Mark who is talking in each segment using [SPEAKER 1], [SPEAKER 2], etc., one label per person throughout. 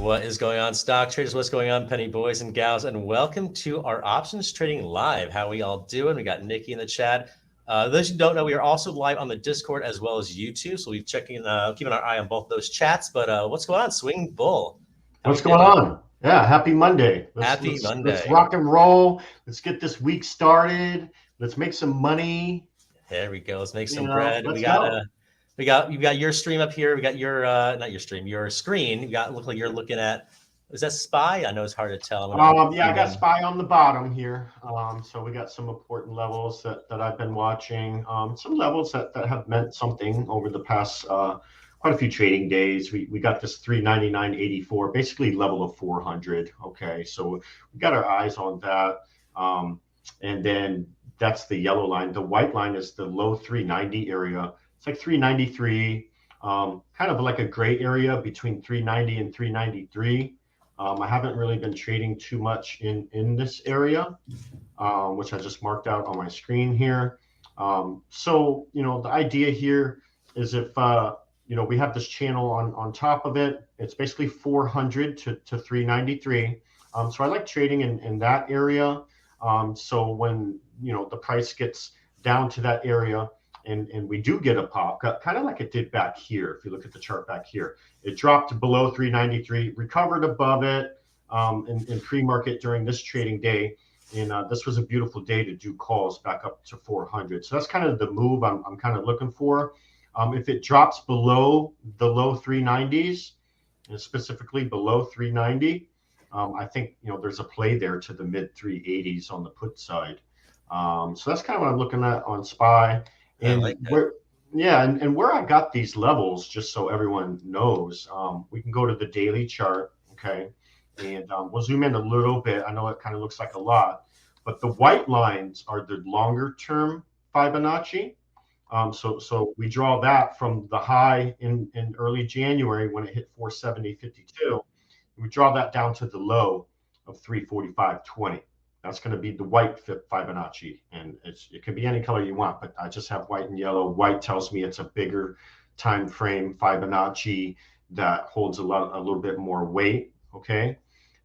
[SPEAKER 1] What is going on, stock traders? What's going on, penny boys and gals? And welcome to our options trading live. How we all doing? We got Nikki in the chat. Those who don't know, we are also live on the Discord as well as YouTube. So we're keeping our eye on both those chats. But what's going on, Swing Bull?
[SPEAKER 2] What's going on? Yeah, happy Monday.
[SPEAKER 1] Happy Monday.
[SPEAKER 2] Let's rock and roll. Let's get this week started. Let's make some money.
[SPEAKER 1] There we go. Let's make some bread.
[SPEAKER 2] Let's go.
[SPEAKER 1] You got your stream up here. We got your not your stream, your screen. You got look like you're looking at. Is that SPY? I know it's hard to tell.
[SPEAKER 2] Yeah, I got SPY on the bottom here. So we got some important levels that I've been watching. Some levels that have meant something over the past quite a few trading days. We got this 399.84, basically level of 400. Okay, so we got our eyes on that. And then that's the yellow line. The white line is the low 390 area. It's like 393, kind of like a gray area between 390 and 393. I haven't really been trading too much in this area, which I just marked out on my screen here. So, the idea here is if, we have this channel on top of it, it's basically 400 to 393. So I like trading in that area. So when, the price gets down to that area, and we do get a pop, kind of like it did back here. If you look at the chart back here, it dropped below 393, recovered above it in pre-market during this trading day. And this was a beautiful day to do calls back up to 400. So that's kind of the move I'm kind of looking for. If it drops below the low 390s, and specifically below 390, I think, there's a play there to the mid 380s on the put side. So that's kind of what I'm looking at on SPY. And where I got these levels, just so everyone knows, we can go to the daily chart, okay, and we'll zoom in a little bit. I know it kind of looks like a lot, but the white lines are the longer term Fibonacci. So we draw that from the high in early January when it hit 470.52. We draw that down to the low of 345.20. That's going to be the white Fibonacci, and it can be any color you want, but I just have white and yellow. White tells me it's a bigger time frame Fibonacci that holds a little bit more weight, okay?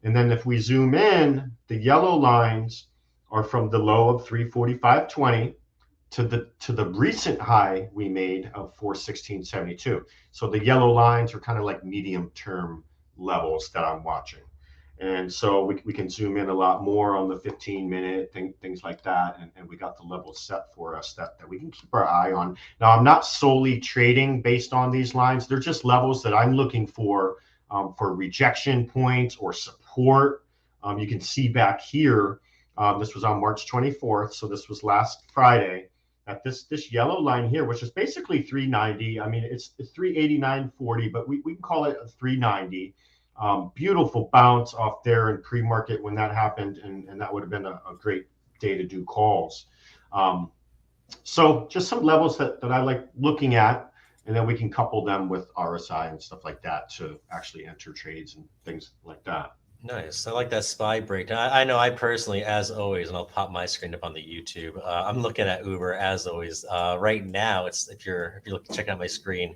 [SPEAKER 2] And then if we zoom in, the yellow lines are from the low of 345.20 to the recent high we made of 416.72. So the yellow lines are kind of like medium term levels that I'm watching. And so we can zoom in a lot more on the 15-minute things like that. And we got the levels set for us that we can keep our eye on. Now, I'm not solely trading based on these lines. They're just levels that I'm looking for rejection points or support. You can see back here, this was on March 24th. So this was last Friday at this yellow line here, which is basically 390. I mean, it's 389.40, but we can call it a 390. Beautiful bounce off there in pre-market when that happened, and that would have been a great day to do calls. So just some levels that I like looking at, and then we can couple them with RSI and stuff like that to actually enter trades and things like that.
[SPEAKER 1] Nice. I like that SPY breakdown. I know I personally, as always, and I'll pop my screen up on the YouTube. I'm looking at Uber as always. Right now, it's if you're checking out my screen.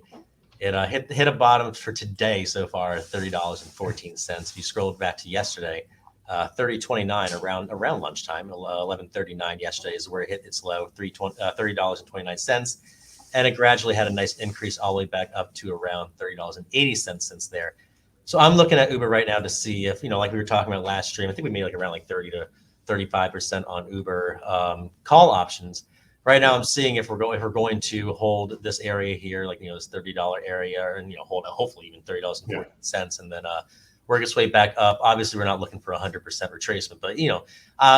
[SPEAKER 1] It hit a bottom for today so far, $30.14. If you scrolled back to yesterday, 30.29 around lunchtime, 11:39 yesterday is where it hit its low, $30.29, and it gradually had a nice increase all the way back up to around $30.80 since there. So I'm looking at Uber right now to see if, like we were talking about last stream, I think we made around 30 to 35% on Uber call options. Right now, I'm seeing if we're going to hold this area here, this $30 area, and hold it, hopefully even $30.14, and then work its way back up. Obviously, we're not looking for 100% retracement, but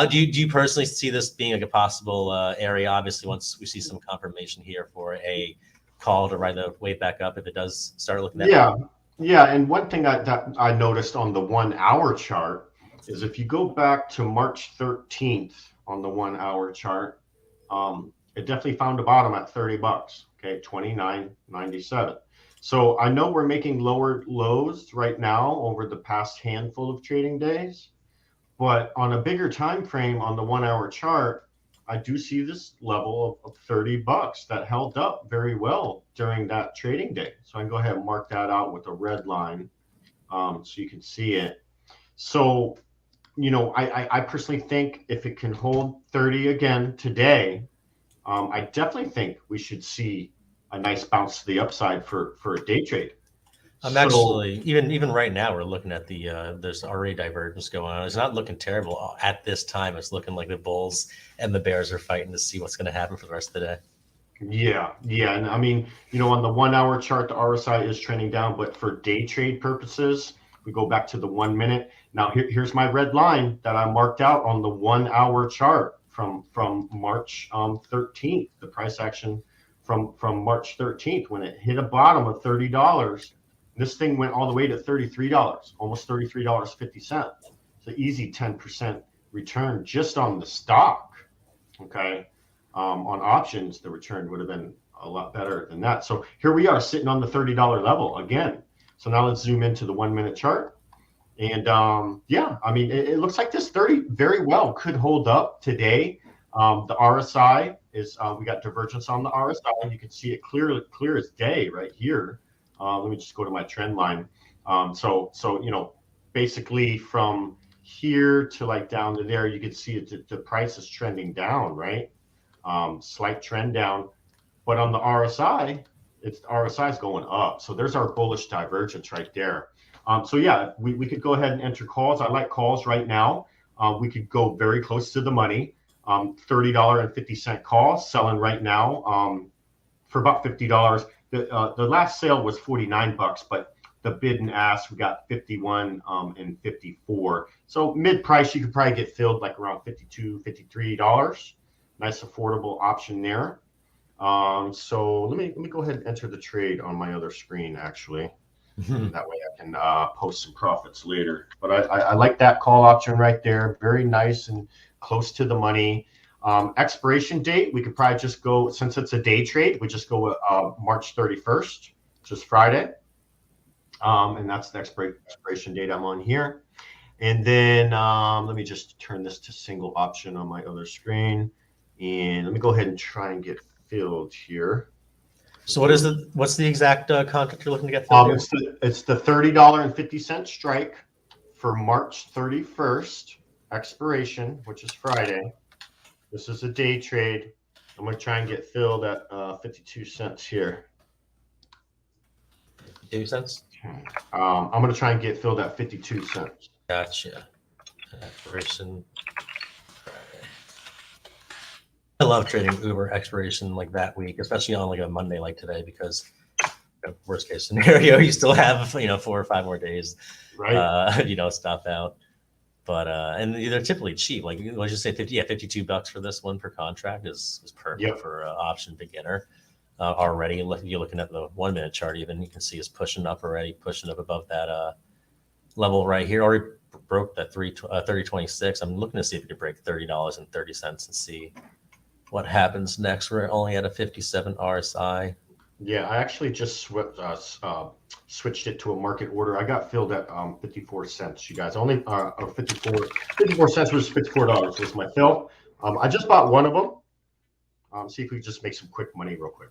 [SPEAKER 1] do you personally see this being like a possible area? Obviously, once we see some confirmation here for a call to ride the way back up, if it does start looking at
[SPEAKER 2] and one thing that I noticed on the 1 hour chart is if you go back to March 13th on the 1 hour chart. It definitely found a bottom at $30, okay, $29.97. So I know we're making lower lows right now over the past handful of trading days, but on a bigger time frame on the 1 hour chart, I do see this level of $30 that held up very well during that trading day. So I can go ahead and mark that out with a red line. so you can see it. So, I personally think if it can hold 30 again today, I definitely think we should see a nice bounce to the upside for a day trade.
[SPEAKER 1] I'm
[SPEAKER 2] So
[SPEAKER 1] actually even right now we're looking at the there's already divergence going on. It's not looking terrible at this time. It's looking like the Bulls and the Bears are fighting to see what's going to happen for the rest of the day.
[SPEAKER 2] yeah, and I mean, on the 1 hour chart, the RSI is trending down, but for day trade purposes, we go back to the 1 minute. Now here's my red line that I marked out on the 1 hour chart from March 13th, the price action from March 13th when it hit a bottom of $30. This thing went all the way to $33, almost $33.50. It's an easy 10% return just on the stock. Okay. On options, the return would have been a lot better than that. So here we are sitting on the $30 level again. So now let's zoom into the 1 minute chart. And yeah, I mean, it looks like this 30 very well could hold up today. The RSI is, we got divergence on the RSI. You can see it clear as day right here. Let me just go to my trend line. So basically from here to like down to there, you can see the price is trending down, right? Slight trend down, but on the RSI, RSI is going up. So there's our bullish divergence right there. So yeah, we could go ahead and enter calls. I like calls right now. We could go very close to the money. $30.50 call selling right now for about $50. The last sale was $49, but the bid and ask, we got 51 and 54. So mid price, you could probably get filled like around $52, $53. Nice affordable option there. So let me go ahead and enter the trade on my other screen actually. That way I can post some profits later. But I like that call option right there. Very nice and close to the money. Expiration date, we could probably just go, since it's a day trade, we just go with March 31st, which is Friday. And that's the expiration date I'm on here. And then let me just turn this to single option on my other screen. And let me go ahead and try and get filled here.
[SPEAKER 1] So what's the exact contract you're looking to get filled?
[SPEAKER 2] It's the $30.50 strike for March 31st expiration, which is Friday. This is a day trade. I'm going to try and get filled at 52 cents here.
[SPEAKER 1] 52 cents?
[SPEAKER 2] I'm going to try and get filled at 52 cents.
[SPEAKER 1] Gotcha. Expiration Friday. I love trading Uber expiration like that week, especially on like a Monday like today, because worst case scenario, you still have 4 or 5 more days,
[SPEAKER 2] right?
[SPEAKER 1] If you don't stop out. But and they're typically cheap. Like let's just say $52 for this one per contract is perfect for option beginner. Already, you're looking at the 1 minute chart, even you can see it's pushing up above that level right here. Already broke that 30.26. I'm looking to see if we could break $30.30 and see what happens next. We're only at a 57 RSI.
[SPEAKER 2] Yeah, I actually just switched it to a market order. I got filled at 54 cents, you guys. Only 54 cents was $54 was my fill. I just bought one of them. See if we can just make some quick money real quick.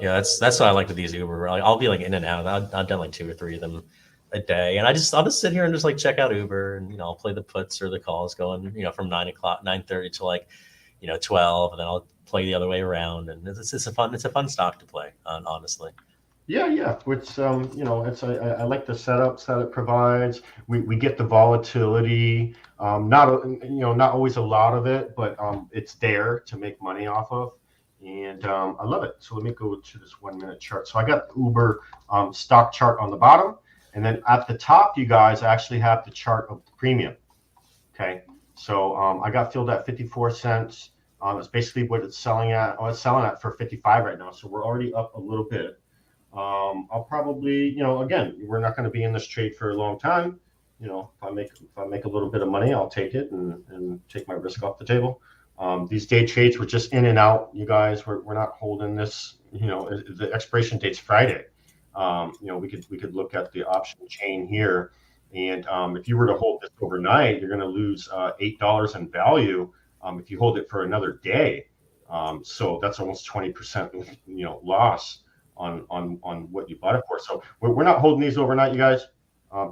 [SPEAKER 1] Yeah, that's what I like with these Uber. I'll be like in and out. I've done like 2 or 3 of them a day, and I'll just sit here and just like check out Uber, and I'll play the puts or the calls going from 9:30 to like 12, and then I'll play the other way around, and it's a fun stock to play on, honestly.
[SPEAKER 2] Yeah. It's I like the setup that it provides. We get the volatility. Not always a lot of it, but it's there to make money off of, and I love it. So let me go to this 1 minute chart. So I got the Uber stock chart on the bottom, and then at the top, you guys actually have the chart of the premium. Okay, so I got filled at 54 cents. It's basically what it's selling at. Oh, it's selling at for 55 right now. So we're already up a little bit. I'll probably, again, we're not going to be in this trade for a long time. If I make a little bit of money, I'll take it and take my risk off the table. These day trades were just in and out. You guys, we're not holding this. The expiration date's Friday. We could look at the option chain here, and if you were to hold this overnight, you're going to lose $8 in value. If you hold it for another day, so that's almost 20% loss on what you bought it for. So we're not holding these overnight, you guys.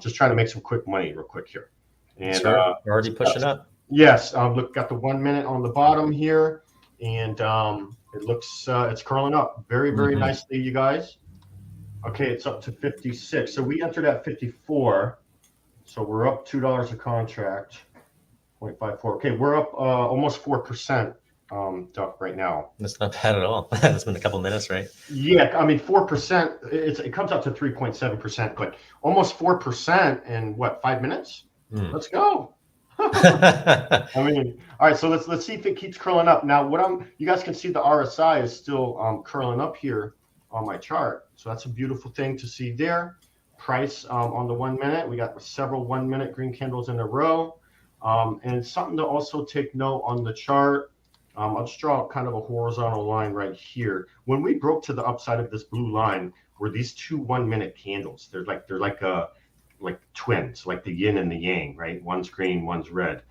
[SPEAKER 2] Just trying to make some quick money real quick here. And
[SPEAKER 1] Sure. We're already pushing up.
[SPEAKER 2] yes, look, got the 1 minute on the bottom here, and it looks it's curling up very nicely, you guys. Okay, it's up to 56. So we entered at 54. So we're up $2 a contract, 0.54. Okay, we're up almost 4%, Duck, right now.
[SPEAKER 1] That's not bad at all. It's been a couple minutes, right?
[SPEAKER 2] Yeah, I mean 4%. It comes up to 3.7%, but almost 4% in what, 5 minutes? Let's go. I mean, all right. So let's see if it keeps curling up. Now, you guys can see the RSI is still curling up here on my chart. So that's a beautiful thing to see there. Price on the 1 minute. We got several 1 minute green candles in a row. And something to also take note on the chart. I'll just draw kind of a horizontal line right here. When we broke to the upside of this blue line, were these two 1 minute candles. They're like twins, like the yin and the yang, right? One's green, one's red.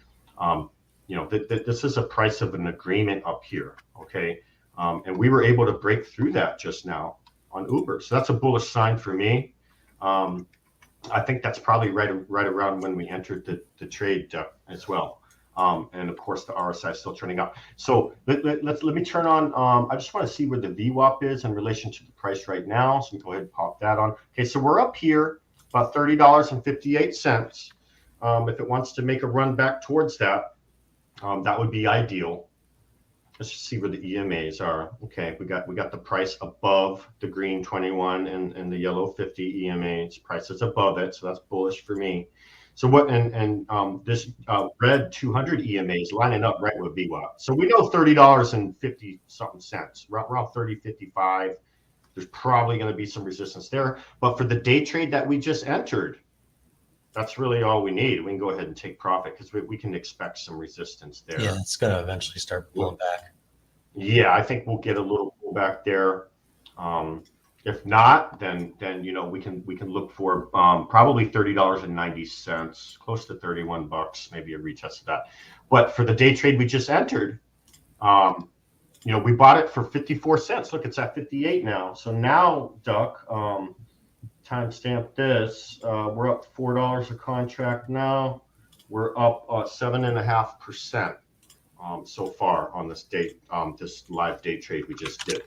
[SPEAKER 2] This is a price of an agreement up here, okay? And we were able to break through that just now on Uber. So that's a bullish sign for me. I think that's probably right around when we entered the trade as well. And of course, the RSI is still turning up. So let me turn on. I just want to see where the VWAP is in relation to the price right now. So we can go ahead and pop that on. Okay, so we're up here about $30.58. If it wants to make a run back towards that, that would be ideal. Let's just see where the EMAs are. Okay, we got the price above the green 21 and the yellow 50 EMAs. Price is above it, so that's bullish for me. So what and this red 200 EMAs lining up right with VWAP. So we know $30.50 something cents, around 30.55. There's probably going to be some resistance there, but for the day trade that we just entered, that's really all we need. We can go ahead and take profit because we can expect some resistance there.
[SPEAKER 1] Yeah, it's going to eventually start pulling back.
[SPEAKER 2] Yeah, I think we'll get a little pullback there. If not, then we can look for probably $30.90, close to $31, maybe a retest of that. But for the day trade we just entered, we bought it for 54 cents. Look, it's at 58 now. So now, Duck, timestamp this. We're up $4 a contract now. We're up 7.5% so far on this date, this live day trade we just did.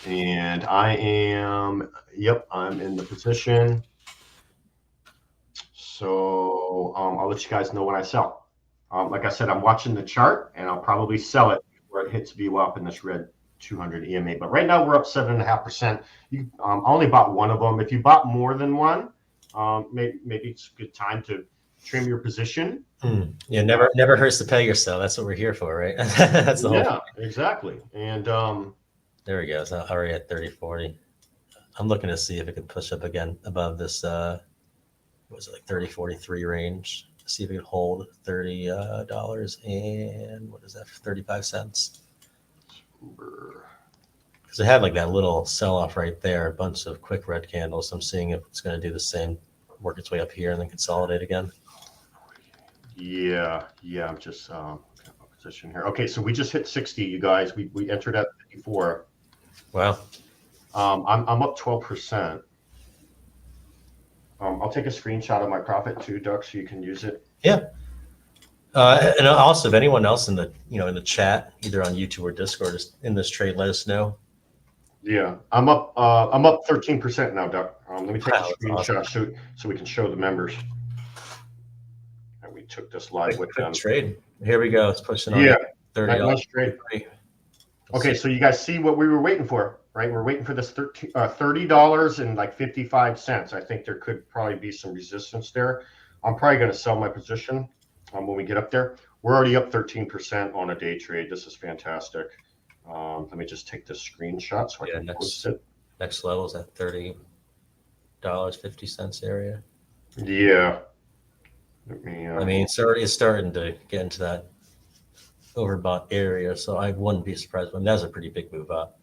[SPEAKER 2] And I'm in the position. So I'll let you guys know when I sell. Like I said, I'm watching the chart, and I'll probably sell it before it hits VWAP in this red 200 EMA. But right now we're up 7.5%. I only bought one of them. If you bought more than one, maybe it's a good time to trim your position.
[SPEAKER 1] Yeah, never hurts to pay yourself. That's what we're here for, right? That's the whole.
[SPEAKER 2] Yeah, exactly. And
[SPEAKER 1] there we go. It's already at 30.40. I'm looking to see if it can push up again above this. What was it, like 30.43 range? See if it can hold $30 and what is that? 35 cents. Because it had like that little sell-off right there, a bunch of quick red candles. I'm seeing if it's going to do the same, work its way up here and then consolidate again.
[SPEAKER 2] Yeah. I'm just position here. Okay, so we just hit 60, you guys. We entered at 54.
[SPEAKER 1] Wow.
[SPEAKER 2] I'm up 12%. I'll take a screenshot of my profit too, Duck, so you can use it.
[SPEAKER 1] Yeah. And also, if anyone else in the chat, either on YouTube or Discord, is in this trade, let us know.
[SPEAKER 2] Yeah, I'm up 13% now, Duck. Let me take a screenshot
[SPEAKER 1] awesome.
[SPEAKER 2] so we can show the members. And we took this live with them.
[SPEAKER 1] Trade. Here we go. It's pushing on.
[SPEAKER 2] Yeah,
[SPEAKER 1] $30.
[SPEAKER 2] Nice trade. Okay, so you guys see what we were waiting for, right? We're waiting for this $30.55. I think there could probably be some resistance there. I'm probably going to sell my position when we get up there. We're already up 13% on a day trade. This is fantastic. Let me just take this screenshot so I can post it.
[SPEAKER 1] Next level is at $30.50 area.
[SPEAKER 2] Yeah.
[SPEAKER 1] I mean, it's already starting to get into that overbought area, so I wouldn't be surprised when that's a pretty big move up.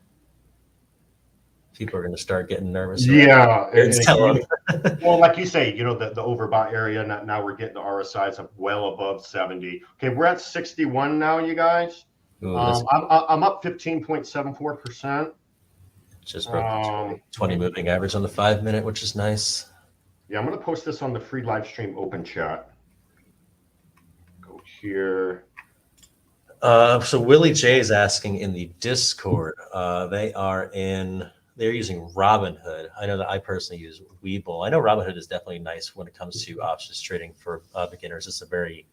[SPEAKER 1] People are going to start getting nervous.
[SPEAKER 2] Yeah. Well, like you say, the overbought area, now we're getting the RSIs up well above 70. Okay, we're at 61 now, you guys. Ooh, I'm up 15.74%.
[SPEAKER 1] Just broke 20 moving average on the 5 minute, which is nice.
[SPEAKER 2] Yeah, I'm going to post this on the free live stream open chat. Go here.
[SPEAKER 1] So Willie J is asking in the Discord. They're using Robinhood. I know that I personally use Webull. I know Robinhood is definitely nice when it comes to options trading for beginners. It's a very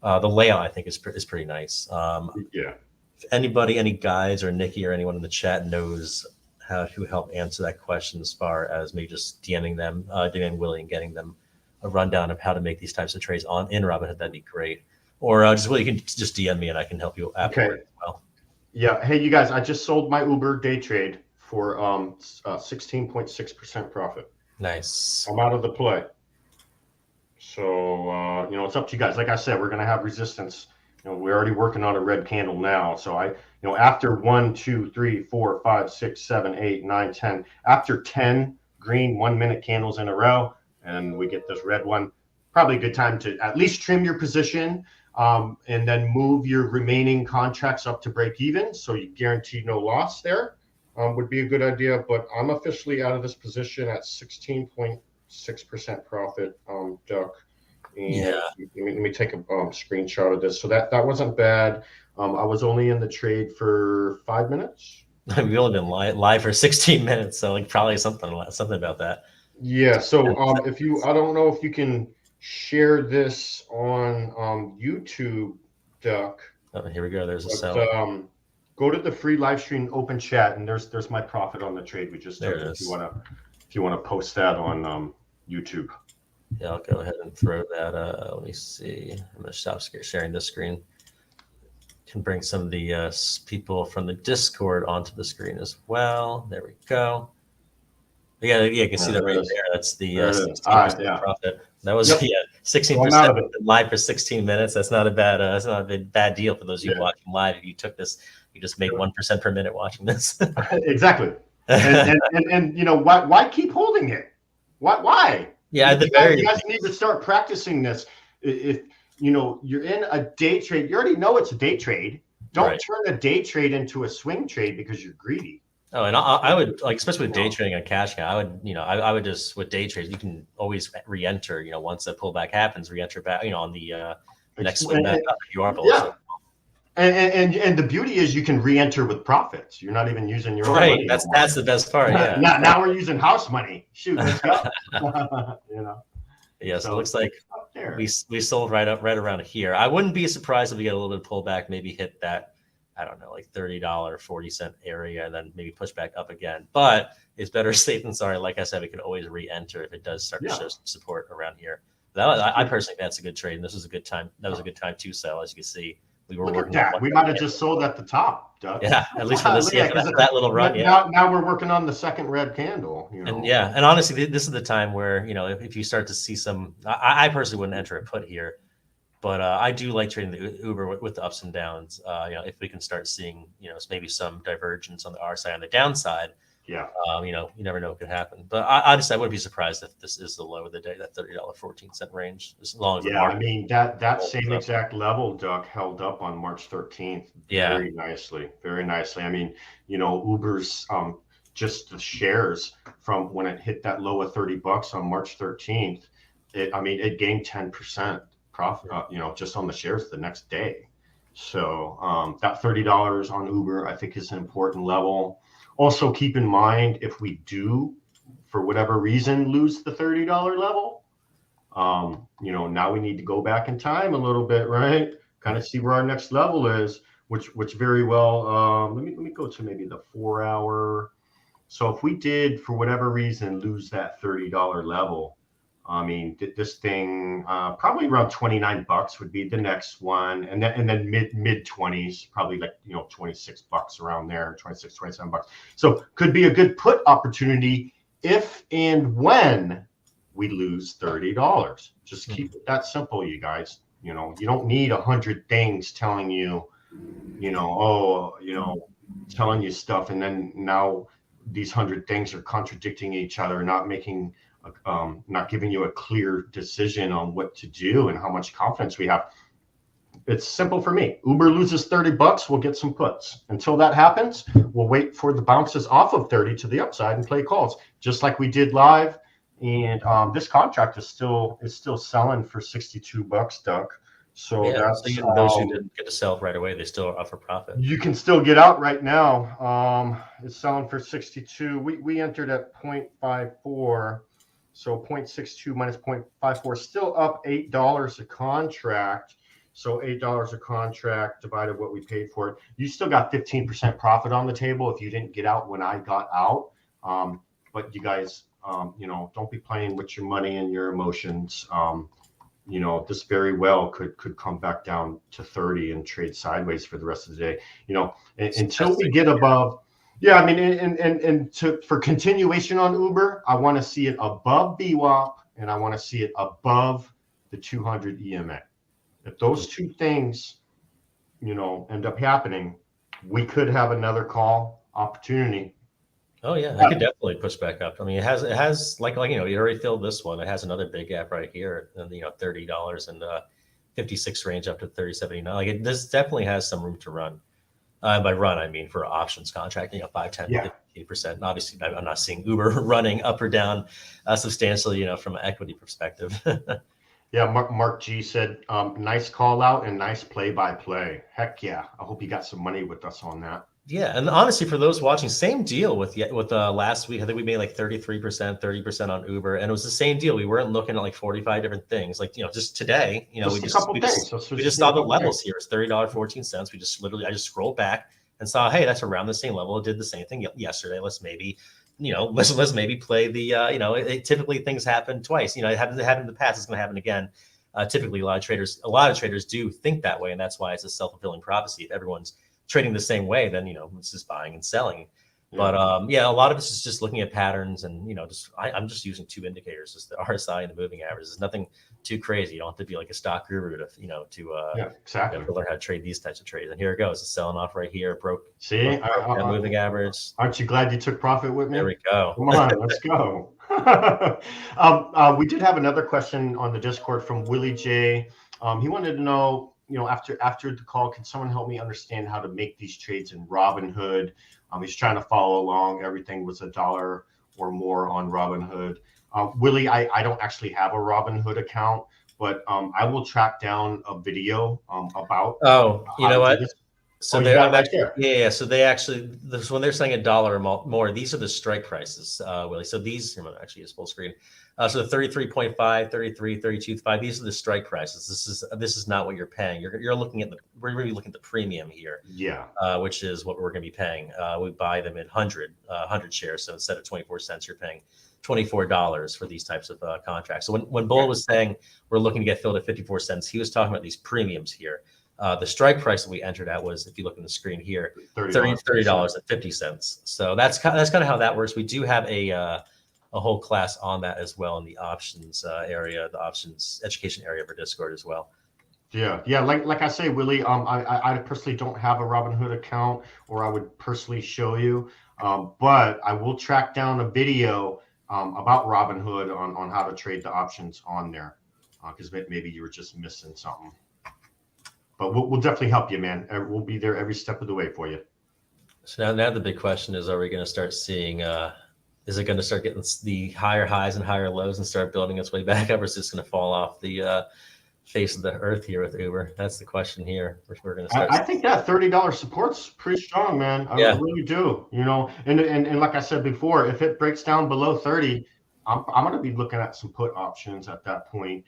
[SPEAKER 1] the layout I think is pretty nice.
[SPEAKER 2] Yeah.
[SPEAKER 1] If anybody, any guides or Nikki or anyone in the chat knows how to help answer that question as far as maybe just DMing them, DMing Willie and getting them a rundown of how to make these types of trades in Robinhood, that'd be great. Or just Willie, you can just DM me and I can help you afterward as well.
[SPEAKER 2] Yeah. Hey, you guys, I just sold my Uber day trade for 16.6% profit.
[SPEAKER 1] Nice.
[SPEAKER 2] I'm out of the play. So, it's up to you guys. Like I said, we're going to have resistance. We're already working on a red candle now. So after 1, 2, 3, 4, 5, 6, 7, 8, 9, 10, after 10 green 1 minute candles in a row, and we get this red one, probably a good time to at least trim your position, and then move your remaining contracts up to break even. So you guarantee no loss there, would be a good idea. But I'm officially out of this position at 16.6% profit, Duck. And
[SPEAKER 1] yeah.
[SPEAKER 2] let me take a screenshot of this. So that wasn't bad. I was only in the trade for 5 minutes.
[SPEAKER 1] We've only been live for 16 minutes, so like probably something about that.
[SPEAKER 2] Yeah. So I don't know if you can share this on YouTube, Duck.
[SPEAKER 1] Oh, here we go. There's a sell.
[SPEAKER 2] Go to the free live stream open chat, and there's my profit on the trade we just took. If you want to post that on YouTube.
[SPEAKER 1] Yeah, I'll go ahead and throw that. Let me see. I'm going to stop sharing this screen. Can bring some of the people from the Discord onto the screen as well. There we go. Yeah, you can see that right there. That's the 16% profit. That was 16% live for 16 minutes. That's not a bad deal for those of you watching live. If you took this, you just made 1% per minute watching this.
[SPEAKER 2] Exactly. And why keep holding it? Why?
[SPEAKER 1] Yeah,
[SPEAKER 2] you guys need to start practicing this. If you're in a day trade, you already know it's a day trade. Don't turn a day trade into a swing trade because you're greedy.
[SPEAKER 1] Oh, and I would especially with day trading on cash cow, I would just with day trades, you can always re-enter. Once that pullback happens, re-enter back. On the next swing back up if you are below.
[SPEAKER 2] Yeah. And the beauty is you can re-enter with profits. You're not even using your own money.
[SPEAKER 1] That's the best part. Yeah.
[SPEAKER 2] Now we're using house money. Shoot, let's go.
[SPEAKER 1] Yeah. So it looks like we sold right around here. I wouldn't be surprised if we get a little bit of pullback, maybe hit that, I don't know, like $30.40 area, and then maybe push back up again. But it's better safe than sorry. Like I said, we could always re-enter if it does start to show some support around here. I personally think that's a good trade, and this is a good time. That was a good time to sell, as you can see. We were working on
[SPEAKER 2] we might have just sold at the top, Doug.
[SPEAKER 1] Yeah, at least for this, that little run.
[SPEAKER 2] Now we're working on the second red candle.
[SPEAKER 1] And honestly, this is the time where if you start to see some. I personally wouldn't enter a put here, but I do like trading the Uber with the ups and downs. If we can start seeing maybe some divergence on the R side on the downside. Yeah. You never know what could happen. But honestly, I wouldn't be surprised if this is the low of the day, that $30.14 range, as long as
[SPEAKER 2] that same exact level, Duck, held up on March 13th very nicely. Very nicely. I mean, Uber's just the shares from when it hit that low of $30 on March 13th, it gained 10% profit, just on the shares the next day. So that $30 on Uber, I think, is an important level. Also, keep in mind, if we do, for whatever reason, lose the $30 level, now we need to go back in time a little bit, right? Kind of see where our next level is, which very well. Let me go to maybe the 4 hour. So if we did, for whatever reason, lose that $30 level, this thing probably around $29 would be the next one, and then mid 20s, probably like $26 around there, 26, $27. So could be a good put opportunity if and when we lose $30. Just keep it that simple, you guys. You don't need 100 things telling you, telling you stuff, and then now these 100 things are contradicting each other, not giving you a clear decision on what to do and how much confidence we have. It's simple for me. Uber loses $30, we'll get some puts. Until that happens, we'll wait for the bounces off of 30 to the upside and play calls, just like we did live and this contract is still selling for $62, Duck. So
[SPEAKER 1] Yeah. So
[SPEAKER 2] that's
[SPEAKER 1] even those who didn't get to sell right away, they still offer profit.
[SPEAKER 2] you can still get out right now. It's selling for 62. We entered at 0.54, so 0.62 minus 0.54, still up $8 a contract. So $8 a contract divided what we paid for it. You still got 15% profit on the table if you didn't get out when I got out. But you guys, don't be playing with your money and your emotions. This very well could come back down to 30 and trade sideways for the rest of the day. Until we get above. Yeah, I mean, for continuation on Uber, I want to see it above VWAP and I want to see it above the 200 EMA. If those two things, end up happening, we could have another call opportunity.
[SPEAKER 1] Oh yeah, I could definitely push back up. I mean, it has like you already filled this one. It has another big gap right here, and $30 and 56 range up to 30.79. Like this definitely has some room to run. By run, I mean for options contract, 5, 10, 15%. And obviously, I'm not seeing Uber running up or down substantially, from an equity perspective.
[SPEAKER 2] Yeah, Mark G said, nice call out and nice play by play. Heck yeah! I hope you got some money with us on that.
[SPEAKER 1] Yeah, and honestly, for those watching, same deal with last week. I think we made like 33%, 30% on Uber, and it was the same deal. We weren't looking at like 45 different things. Like just today,
[SPEAKER 2] just a couple things.
[SPEAKER 1] We just saw the levels here. It's $30.14. I just scrolled back and saw, hey, that's around the same level. It did the same thing yesterday. Let's maybe let's maybe play the typically things happen twice. It happened in the past. It's going to happen again. Typically, a lot of traders do think that way, and that's why it's a self-fulfilling prophecy. If everyone's trading the same way, then it's just buying and selling. Yeah. But a lot of us is just looking at patterns, and I'm just using two indicators, just the RSI and the moving average. There's nothing too crazy. You don't have to be like a stock guru to exactly to learn how to trade these types of trades. And here it goes, it's selling off right here. Broke that moving average.
[SPEAKER 2] Aren't you glad you took profit with me?
[SPEAKER 1] There we go.
[SPEAKER 2] Come on, let's go. We did have another question on the Discord from Willie J. He wanted to know, after the call, can someone help me understand how to make these trades in Robinhood? He's trying to follow along. Everything was $1 or more on Robinhood. Willie, I don't actually have a Robinhood account, but I will track down a video about.
[SPEAKER 1] Oh, you know what? So they're So they when they're saying $1 or more, these are the strike prices, Willie. So these actually is full screen. So 33.5, 33, 32.5. These are the strike prices. This is not what you're paying. You're looking at we're really looking at the premium here.
[SPEAKER 2] Yeah.
[SPEAKER 1] Which is what we're going to be paying. We buy them in 100 shares. So instead of 24 cents, you're paying $24 for these types of contracts. So when Bull was saying we're looking to get filled at 54 cents, he was talking about these premiums here. The strike price that we entered at was, if you look at the screen here, $30.50. So that's kind of how that works. We do have a whole class on that as well in the options area, the options education area for Discord as well.
[SPEAKER 2] Yeah. Like I say, Willie, I personally don't have a Robinhood account, or I would personally show you, but I will track down a video about Robinhood on how to trade the options on there, because maybe you were just missing something. But we'll definitely help you, man. We'll be there every step of the way for you.
[SPEAKER 1] So now the big question is, are we going to start seeing, is it going to start getting the higher highs and higher lows and start building its way back up, or is it just going to fall off the face of the earth here with Uber? That's the question here. We're going to start.
[SPEAKER 2] I think that $30 support's pretty strong, man. I really do. And like I said before, if it breaks down below 30, I'm going to be looking at some put options at that point.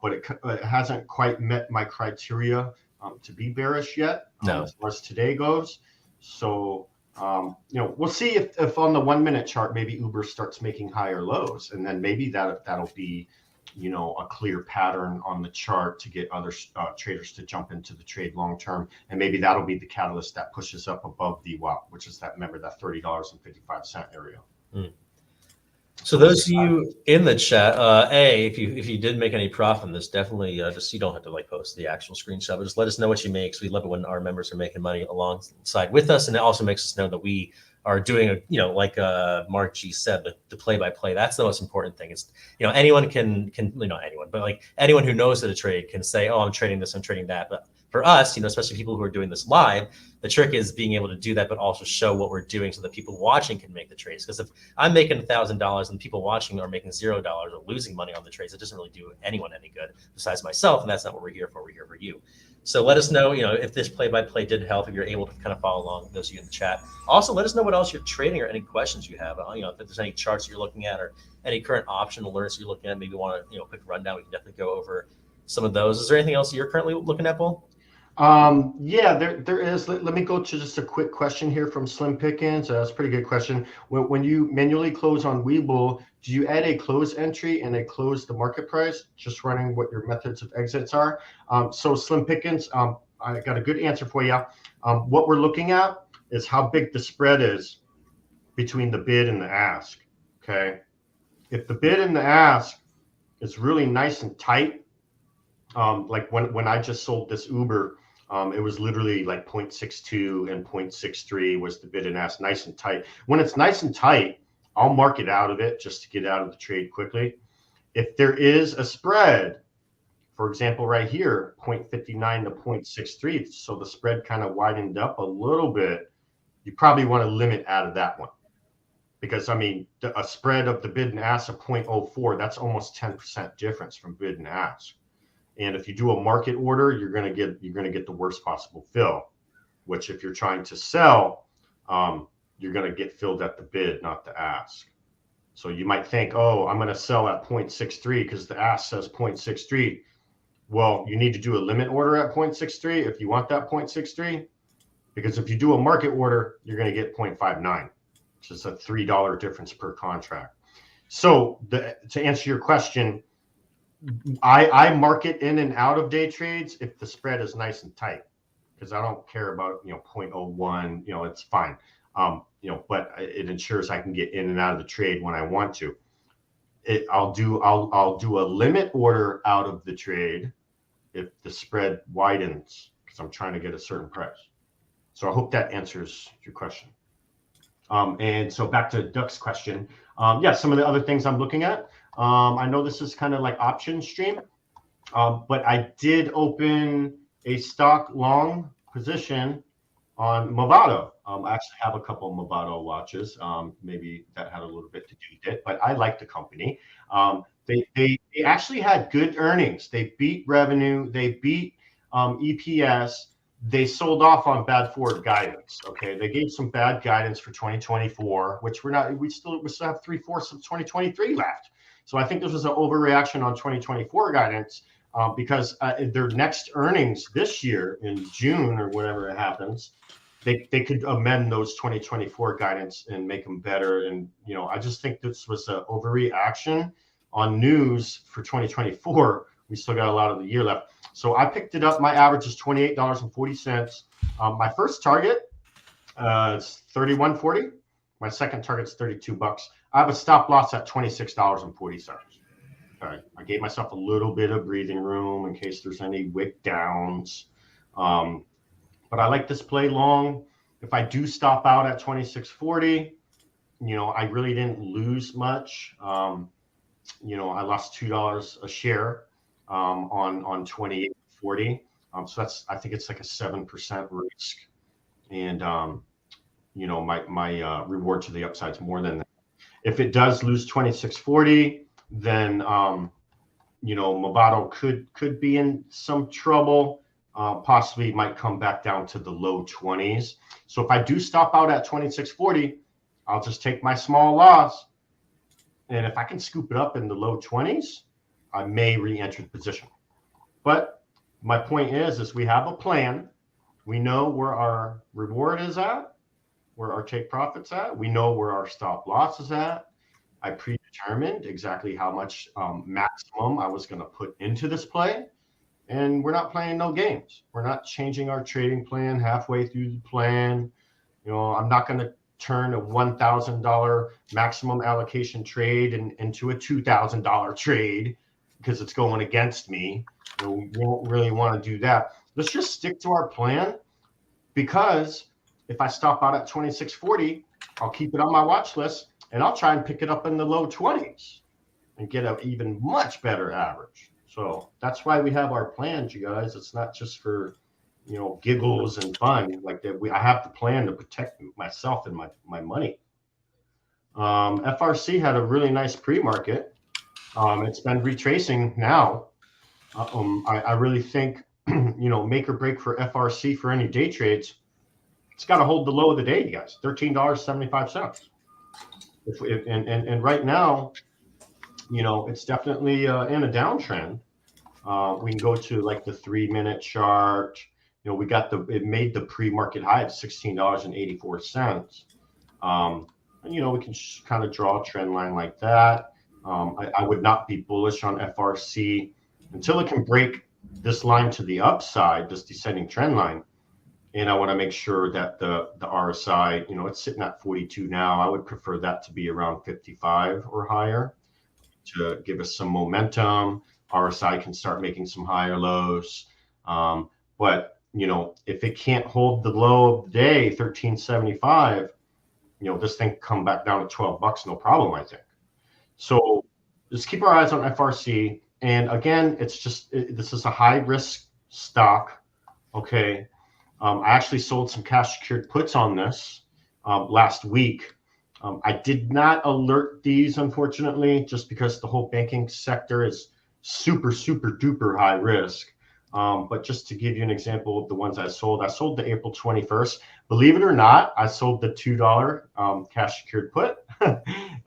[SPEAKER 2] But it hasn't quite met my criteria to be bearish yet, as far as today goes. So, we'll see if on the 1 minute chart, maybe Uber starts making higher lows, and then maybe that'll be, a clear pattern on the chart to get other traders to jump into the trade long term. And maybe that'll be the catalyst that pushes up above the WAP, which is that $30.55 area.
[SPEAKER 1] So those of you in the chat, if you did make any profit on this, definitely just, you don't have to post the actual screenshot, but just let us know what you make. So we love it when our members are making money alongside with us, and it also makes us know that we are doing like Mark G said, the play-by-play. That's the most important thing. It's anyone can not anyone, but anyone who knows how to trade can say, oh, I'm trading this, I'm trading that, but For us, especially people who are doing this live, the trick is being able to do that, but also show what we're doing so that people watching can make the trades. Because if I'm making $1,000 and people watching are making $0 or losing money on the trades, it doesn't really do anyone any good besides myself. And that's not what we're here for. We're here for you. So let us know, if this play-by-play did help, if you're able to kind of follow along, those of you in the chat. Also, let us know what else you're trading or any questions you have. If there's any charts you're looking at or any current option alerts you're looking at, maybe want to, quick rundown. We can definitely go over some of those. Is there anything else you're currently looking at, Paul?
[SPEAKER 2] Yeah, there is. Let me go to just a quick question here from Slim Pickens. That's a pretty good question. When you manually close on Webull, do you add a close entry and a close the market price? Just running what your methods of exits are. So Slim Pickens, I got a good answer for you. What we're looking at is how big the spread is between the bid and the ask. Okay, if the bid and the ask is really nice and tight, like when I just sold this Uber. It was literally like 0.62 and 0.63 was the bid and ask, nice and tight. When it's nice and tight, I'll mark it out of it just to get out of the trade quickly. If there is a spread, for example, right here, 0.59 to 0.63, so the spread kind of widened up a little bit, you probably want to limit out of that one. Because, I mean, a spread of the bid and ask of 0.04, that's almost 10% difference from bid and ask. And if you do a market order, you're going to get the worst possible fill, which if you're trying to sell, you're going to get filled at the bid, not the ask. So you might think, oh, I'm going to sell at 0.63 because the ask says 0.63. Well, you need to do a limit order at 0.63 if you want that 0.63, because if you do a market order, you're going to get 0.59, which is a $3 difference per contract. So to answer your question, I mark it in and out of day trades if the spread is nice and tight, because I don't care about 0.01, it's fine. But it ensures I can get in and out of the trade when I want to. I'll do a limit order out of the trade if the spread widens because I'm trying to get a certain price. So I hope that answers your question. And so back to Duck's question. Yeah, some of the other things I'm looking at. I know this is kind of like option stream, but I did open a stock long position on Movado. I actually have a couple of Movado watches. Maybe that had a little bit to do with it, but I like the company. They actually had good earnings. They beat revenue. They beat EPS. They sold off on bad forward guidance. Okay, they gave some bad guidance for 2024, which we still have 3/4 of 2023 left. So I think this was an overreaction on 2024 guidance because their next earnings this year in June or whatever it happens, they could amend those 2024 guidance and make them better. And I just think this was an overreaction on news for 2024. We still got a lot of the year left. So I picked it up. My average is $28.40. My first target is $31.40. My second target is $32. I have a stop loss at $26.40. Okay. I gave myself a little bit of breathing room in case there's any wick downs. But I like this play long. If I do stop out at $26.40, I really didn't lose much. I lost $2 a share on 28.40. So I think it's like a 7% risk. And my reward to the upside is more than that. If it does lose 26.40, then Movado could be in some trouble. Possibly might come back down to the low 20s. So if I do stop out at 26.40, I'll just take my small loss. And if I can scoop it up in the low 20s, I may re-enter the position. But my point is we have a plan. We know where our reward is at, where our take profit's at. We know where our stop loss is at. I predetermined exactly how much maximum I was going to put into this play. And we're not playing no games. We're not changing our trading plan halfway through the plan. I'm not going to turn a $1,000 maximum allocation trade into a $2,000 trade because it's going against me. We don't really want to do that. Let's just stick to our plan, because if I stop out at 26.40, I'll keep it on my watch list and I'll try and pick it up in the low 20s and get an even much better average. So that's why we have our plans, you guys. It's not just for giggles and fun like that. I have to plan to protect myself and my money. FRC had a really nice pre-market. It's been retracing now. I really think, make or break for FRC for any day trades, it's got to hold the low of the day, you guys, $13.75. And right now, it's definitely in a downtrend. We can go to like the 3-minute chart. We got it made the pre-market high of $16.84. And we can kind of draw a trend line like that. I would not be bullish on FRC until it can break this line to the upside, this descending trend line. And I want to make sure that the RSI, it's sitting at 42 now. I would prefer that to be around 55 or higher to give us some momentum. RSI can start making some higher lows. But, if it can't hold the low of the day, 1375, this thing come back down to $12, no problem, I think. So just keep our eyes on FRC. And again, this is a high risk stock. Okay. I actually sold some cash secured puts on this last week. I did not alert these, unfortunately, just because the whole banking sector is super, super duper high risk. But just to give you an example of the ones I sold the April 21st. Believe it or not, I sold the $2 cash secured put.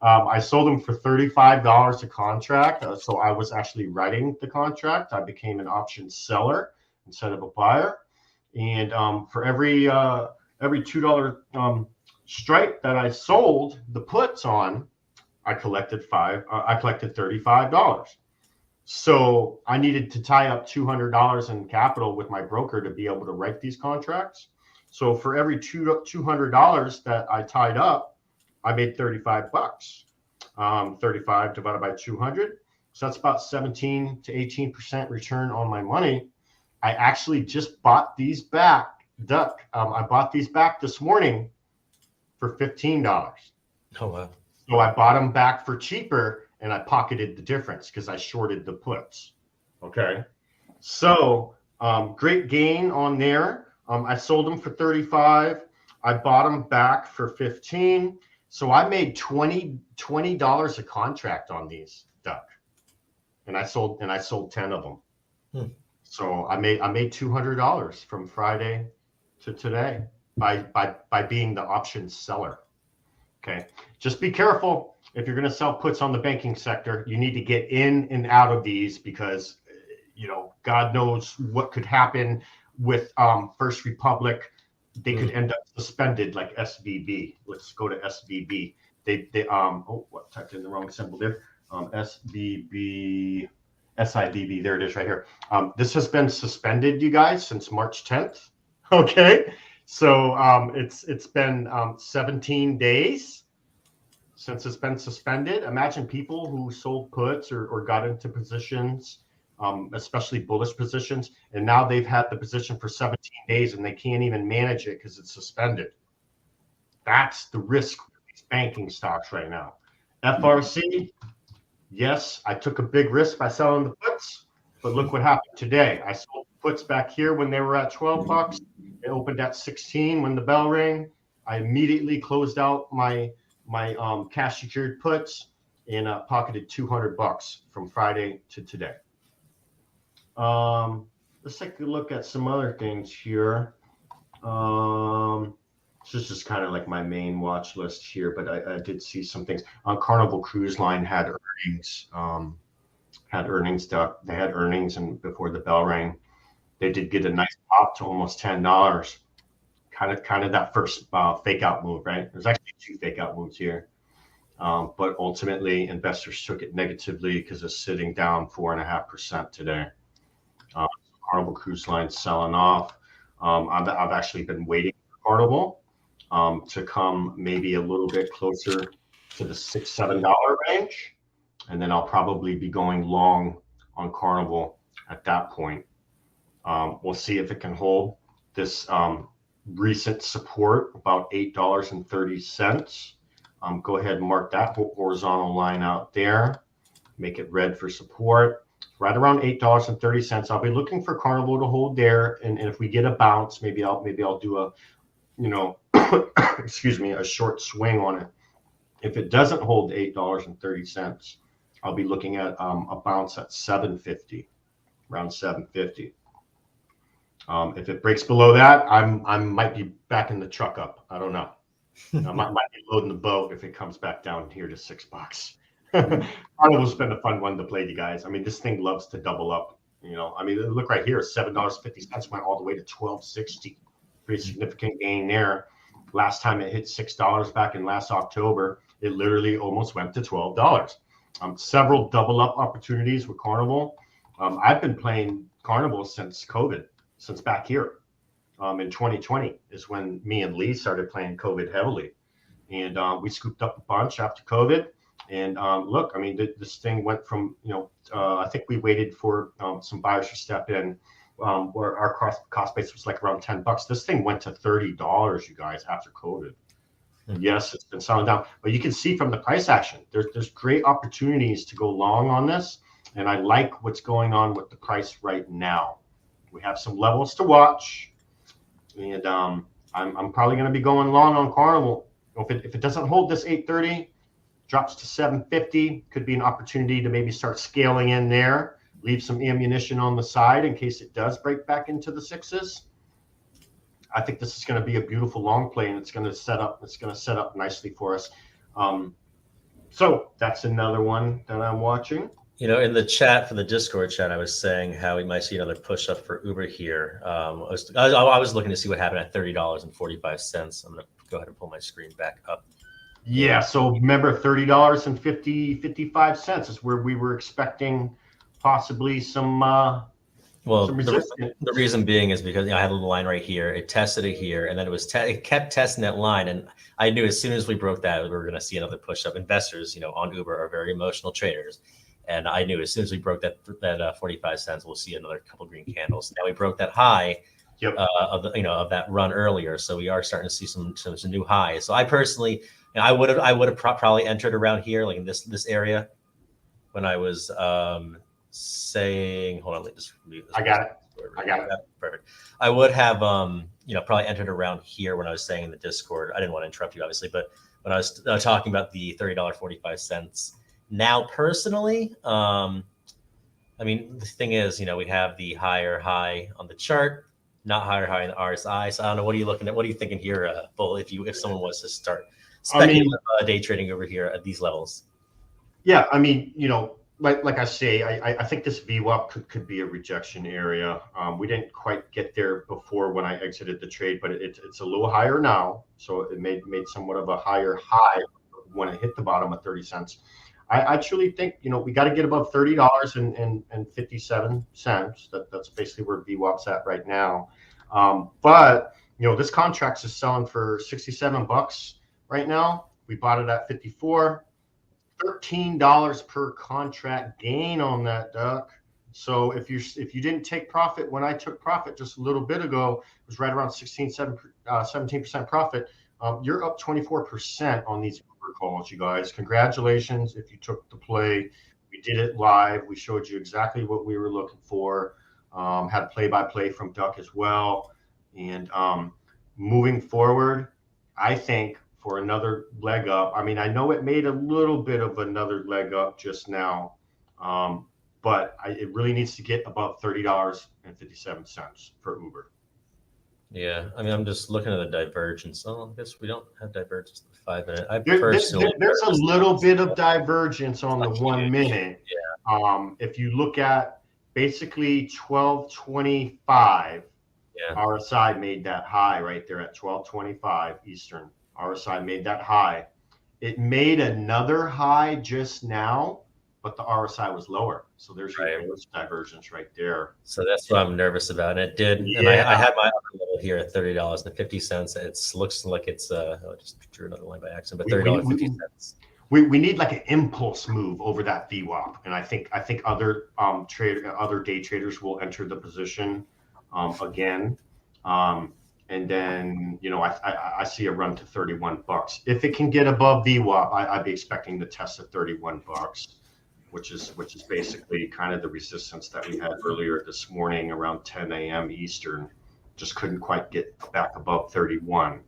[SPEAKER 2] I sold them for $35 a contract. So I was actually writing the contract. I became an option seller instead of a buyer. And for every $2 strike that I sold the puts on, I collected $35. So I needed to tie up $200 in capital with my broker to be able to write these contracts. So for every $200 that I tied up, I made $35. 35 divided by 200. So that's about 17 to 18% return on my money. I actually just bought these back, Duck. I bought these back this morning for $15.
[SPEAKER 1] Oh, wow.
[SPEAKER 2] So I bought them back for cheaper and I pocketed the difference because I shorted the puts. Okay. So great gain on there. I sold them for 35. I bought them back for 15. So I made $20 a contract on these, Duck. And I sold 10 of them. So I made $200 from Friday to today by being the option seller. Okay. Just be careful. If you're going to sell puts on the banking sector, you need to get in and out of these because, God knows what could happen with First Republic. They could end up suspended like SVB. Let's go to SVB. Typed in the wrong symbol there. SVB, SIVB. There it is right here. This has been suspended, you guys, since March 10th. Okay. So it's been 17 days since it's been suspended. Imagine people who sold puts or got into positions, especially bullish positions, and now they've had the position for 17 days and they can't even manage it because it's suspended. That's the risk with these banking stocks right now. FRC, yes, I took a big risk by selling the puts, but look what happened today. I sold puts back here when they were at $12. It opened at 16 when the bell rang. I immediately closed out my cash secured puts and pocketed $200 from Friday to today. Let's take a look at some other things here. This is just kind of like my main watch list here, but I did see some things. Carnival Cruise Line had earnings. They had earnings, and before the bell rang, they did get a nice pop to almost $10. Kind of that first fake out move, right? There's actually 2 fake out moves here. But ultimately, investors took it negatively because it's sitting down 4.5% today. Carnival Cruise Line selling off. I've actually been waiting for Carnival to come maybe a little bit closer to the $6-7 range. And then I'll probably be going long on Carnival at that point. We'll see if it can hold this recent support, about $8.30. Go ahead and mark that horizontal line out there. Make it red for support. right around $8.30. I'll be looking for Carnival to hold there, and if we get a bounce, maybe I'll do a, excuse me, a short swing on it. If it doesn't hold $8.30, I'll be looking at a bounce at 750, around 750. If it breaks below that, I might be backing the truck up. I don't know. I might be loading the boat if it comes back down here to $6. Carnival's been a fun one to play, you guys. I mean, this thing loves to double up. I mean, look right here, $7.50 went all the way to $12.60. Pretty significant gain there. Last time it hit $6 back in last October, it literally almost went to $12. Several double up opportunities with Carnival. I've been playing Carnival since COVID, since back here. In 2020 is when me and Lee started playing COVID heavily. And we scooped up a bunch after COVID. And look, I mean, this thing went from, I think we waited for some buyers to step in where our cost base was like around $10. This thing went to $30, you guys, after COVID. Yes, it's been selling down, but you can see from the price action, there's great opportunities to go long on this. And I like what's going on with the price right now. We have some levels to watch. And I'm probably going to be going long on Carnival. If it doesn't hold this 830, drops to 750, could be an opportunity to maybe start scaling in there, leave some ammunition on the side in case it does break back into the sixes. I think this is going to be a beautiful long play, and it's going to set up nicely for us. So that's another one that I'm watching.
[SPEAKER 1] In the chat for the Discord chat, I was saying how we might see another push up for Uber here. I was looking to see what happened at $30.45. I'm going to go ahead and pull my screen back up.
[SPEAKER 2] Yeah, so remember $30.55 is where we were expecting possibly some resistance.
[SPEAKER 1] The reason being is because I had a little line right here. It tested it here, and then it kept testing that line. And I knew as soon as we broke that, we were going to see another push up. Investors, on Uber are very emotional traders. And I knew as soon as we broke that 45 cents, we'll see another couple green candles. Now we broke that high of that run earlier, so we are starting to see some new highs. So I personally, I would have probably entered around here, like in this area, when I was saying, hold on, let me just mute this.
[SPEAKER 2] I got it.
[SPEAKER 1] Perfect. I would have probably entered around here when I was saying in the Discord. I didn't want to interrupt you, obviously, but when I was talking about the $30.45. Now, personally, I mean, the thing is, we have the higher high on the chart, not higher high in the RSI. So I don't know. What are you looking at? What are you thinking here, Bull? If someone was to start speculating day trading over here at these levels?
[SPEAKER 2] Yeah, I mean, like I say, I think this VWAP could be a rejection area. We didn't quite get there before when I exited the trade, but it's a little higher now. So it made somewhat of a higher high when it hit the bottom of 30 cents. I truly think, we got to get above $30.57. That's basically where VWAP's at right now. But, this contract is selling for $67 right now. We bought it at 54, $13 per contract gain on that, Duck. So if you didn't take profit when I took profit just a little bit ago, it was right around 17% profit. You're up 24% on these calls, you guys. Congratulations if you took the play. We did it live. We showed you exactly what we were looking for. Had play-by-play from Duck as well. And moving forward, I think for another leg up, I mean, I know it made a little bit of another leg up just now, but it really needs to get above $30.57 for Uber.
[SPEAKER 1] Yeah, I mean, I'm just looking at the divergence. Oh, I guess we don't have divergence in the 5 minute.
[SPEAKER 2] There's a little bit of divergence on the 1 minute.
[SPEAKER 1] Yeah.
[SPEAKER 2] If you look at basically 1225, RSI made that high right there at 1225 Eastern. RSI made that high. It made another high just now, but the RSI was lower. So there's your divergence right there.
[SPEAKER 1] So that's what I'm nervous about. And it did. Yeah. And I had my other level here at $30.50. It looks like it's I just drew another line by accident, but $30.50.
[SPEAKER 2] We need like an impulse move over that VWAP. And I think other day traders will enter the position again. And then, I see a run to $31. If it can get above VWAP, I'd be expecting to test at $31. which is basically kind of the resistance that we had earlier this morning around 10 a.m. Eastern. Just couldn't quite get back above 31.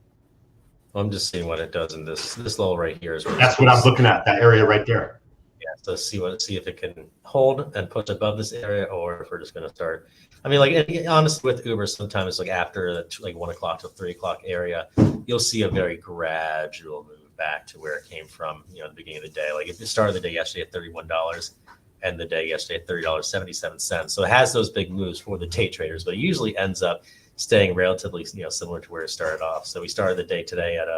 [SPEAKER 1] I'm just seeing what it does in this level right here.
[SPEAKER 2] That's what I'm looking at, that area right there.
[SPEAKER 1] Yeah, so see if it can hold and push above this area, or if we're just going to start. I mean, like honestly, with Uber, sometimes like after the like 1 o'clock to 3 o'clock area, you'll see a very gradual move back to where it came from. At the beginning of the day. Like if it started the day yesterday at $31, and the day yesterday at $30.77. So it has those big moves for the day traders, but it usually ends up staying relatively similar to where it started off. So we started the day today at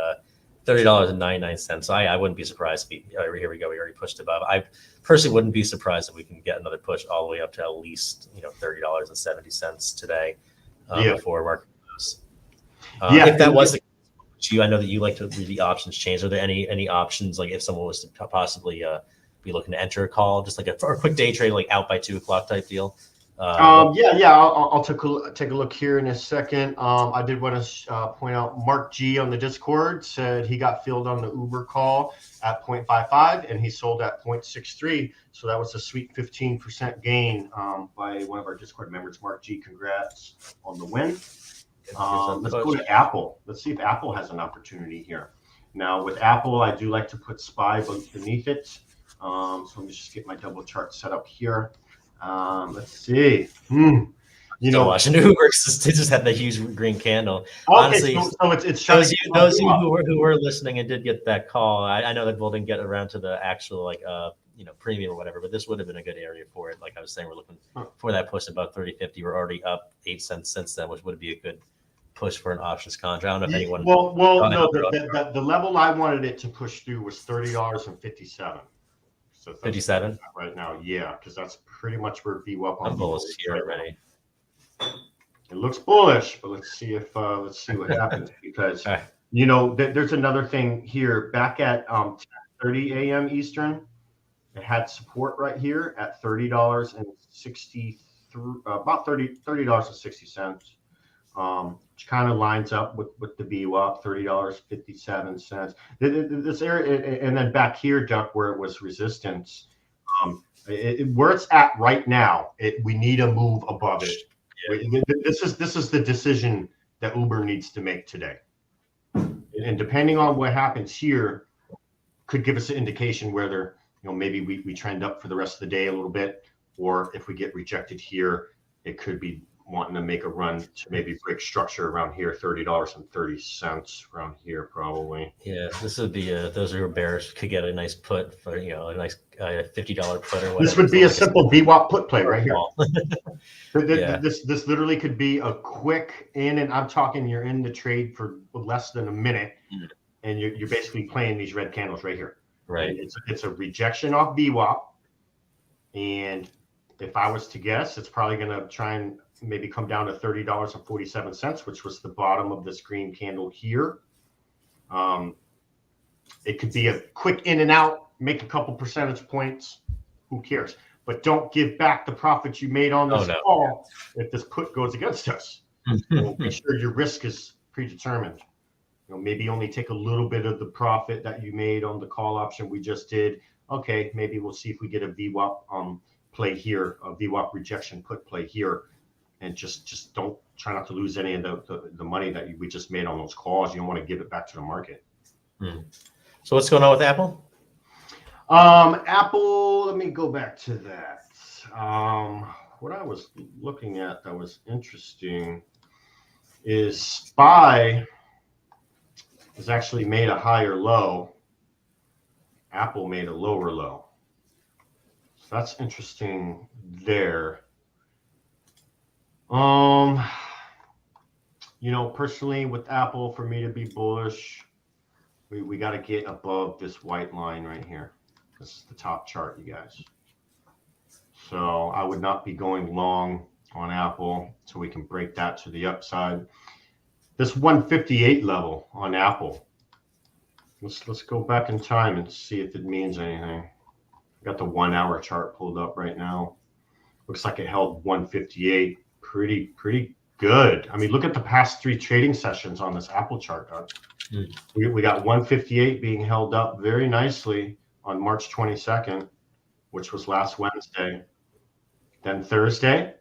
[SPEAKER 1] $30.99. So I wouldn't be surprised if here we go. We already pushed above. I personally wouldn't be surprised if we can get another push all the way up to at least $30.70 today before market close. If that was the case, I know that you like to read the options change. Are there any options, like if someone was to possibly be looking to enter a call, just like a quick day trade, like out by 2 o'clock type deal?
[SPEAKER 2] I'll take a look here in a second. I did want to point out Mark G on the Discord said he got filled on the Uber call at 0.55 and he sold at 0.63. So that was a sweet 15% gain by one of our Discord members. Mark G, congrats on the win. Let's go to Apple. Let's see if Apple has an opportunity here. Now with Apple, I do like to put SPY beneath it. So let me just get my double chart set up here. Let's see.
[SPEAKER 1] Watching Uber, they just had the huge green candle.
[SPEAKER 2] Okay, honestly, so it's
[SPEAKER 1] those of you who were listening and did get that call. I know that we'll didn't get around to the actual premium or whatever, but this would have been a good area for it. Like I was saying, we're looking for that push above 30.50. We're already up 8 cents since then, which would be a good push for an options contract. I don't know if anyone.
[SPEAKER 2] The level I wanted it to push through was $30.57. So
[SPEAKER 1] 57
[SPEAKER 2] right now, yeah, because that's pretty much where VWAP on
[SPEAKER 1] bullish here already.
[SPEAKER 2] It looks bullish, but let's see what happens because there's another thing here. Back at 10:30 a.m. Eastern, it had support right here at $30.60 about $30.60. Which kind of lines up with the VWAP, $30.57. This area, and then back here, Duck, where it was resistance, where it's at right now, we need a move above it. Yeah. This is the decision that Uber needs to make today, and depending on what happens here, could give us an indication whether maybe we trend up for the rest of the day a little bit, or if we get rejected here, it could be wanting to make a run to maybe break structure around here, $30.30 around here probably.
[SPEAKER 1] Yeah, this would be those who are bears could get a nice put for a nice $50 put or whatever.
[SPEAKER 2] This would be a simple VWAP put play right here. This literally could be a quick in, and I'm talking you're in the trade for less than a minute, and you're basically playing these red candles right here.
[SPEAKER 1] Right.
[SPEAKER 2] And it's a rejection off VWAP, and if I was to guess, it's probably going to try and maybe come down to $30.47, which was the bottom of this green candle here. It could be a quick in and out, make a couple percentage points. Who cares? But don't give back the profits you made on this call if this put goes against us. Make sure your risk is predetermined. Maybe only take a little bit of the profit that you made on the call option we just did. Okay, maybe we'll see if we get a VWAP play here, a VWAP rejection put play here. And just don't try not to lose any of the money that we just made on those calls. You don't want to give it back to the market.
[SPEAKER 1] So what's going on with Apple?
[SPEAKER 2] Apple, let me go back to that. What I was looking at that was interesting is SPY has actually made a higher low. Apple made a lower low. So that's interesting there. Personally with Apple, for me to be bullish, we got to get above this white line right here. This is the top chart, you guys. So I would not be going long on Apple so we can break that to the upside. This 158 level on Apple. Let's go back in time and see if it means anything. I got the 1 hour chart pulled up right now. Looks like it held 158 pretty good. I mean, look at the past 3 trading sessions on this Apple chart. We got 158 being held up very nicely on March 22nd. which was last Wednesday. Then Thursday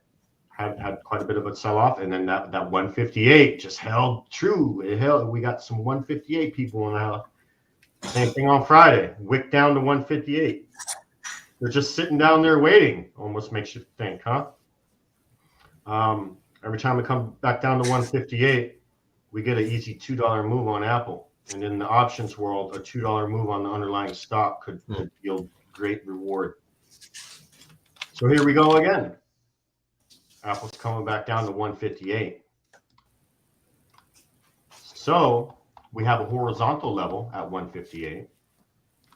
[SPEAKER 2] had quite a bit of a sell-off, and then that 158 just held true. It held. We got some 158 people in the house. Same thing on Friday. Wick down to 158. They're just sitting down there waiting. Almost makes you think, huh? Every time we come back down to 158, we get an easy $2 move on Apple. And in the options world, a $2 move on the underlying stock could yield great reward. So here we go again. Apple's coming back down to 158. So we have a horizontal level at 158.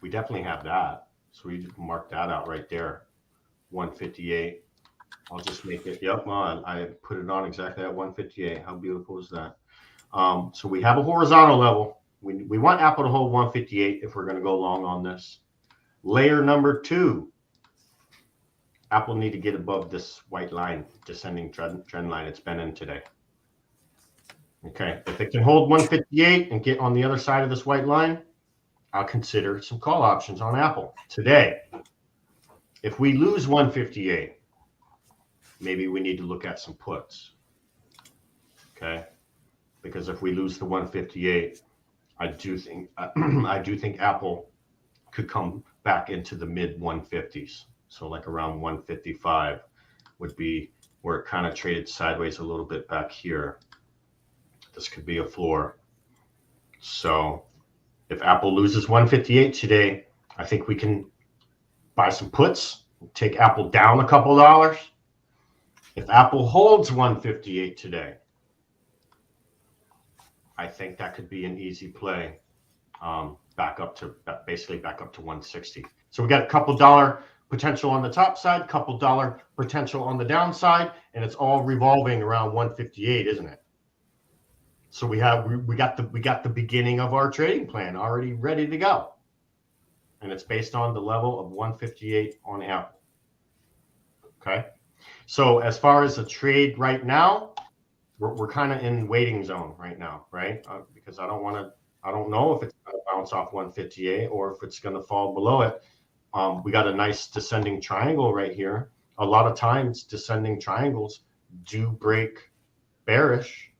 [SPEAKER 2] We definitely have that. So we just mark that out right there. 158. I'll just make it. Yep, I put it on exactly at 158. How beautiful is that? So we have a horizontal level. We want Apple to hold 158 if we're going to go long on this. Layer number 2. Apple need to get above this white line, descending trend line it's been in today. Okay, if it can hold 158 and get on the other side of this white line, I'll consider some call options on Apple today. If we lose 158, maybe we need to look at some puts. Okay, because if we lose the 158, I do think Apple could come back into the mid 150s. So like around 155 would be where it kind of traded sideways a little bit back here. This could be a floor. So if Apple loses 158 today, I think we can buy some puts, take Apple down a couple dollars. If Apple holds 158 today, I think that could be an easy play, back up to 160. So we got a couple dollar potential on the top side, couple dollar potential on the downside, and it's all revolving around 158, isn't it? So we got the beginning of our trading plan already ready to go, and it's based on the level of 158 on Apple. Okay, so as far as a trade right now, we're kind of in waiting zone right now, right? Because I don't know if it's going to bounce off 158 or if it's going to fall below it. We got a nice descending triangle right here. A lot of times descending triangles do break bearish,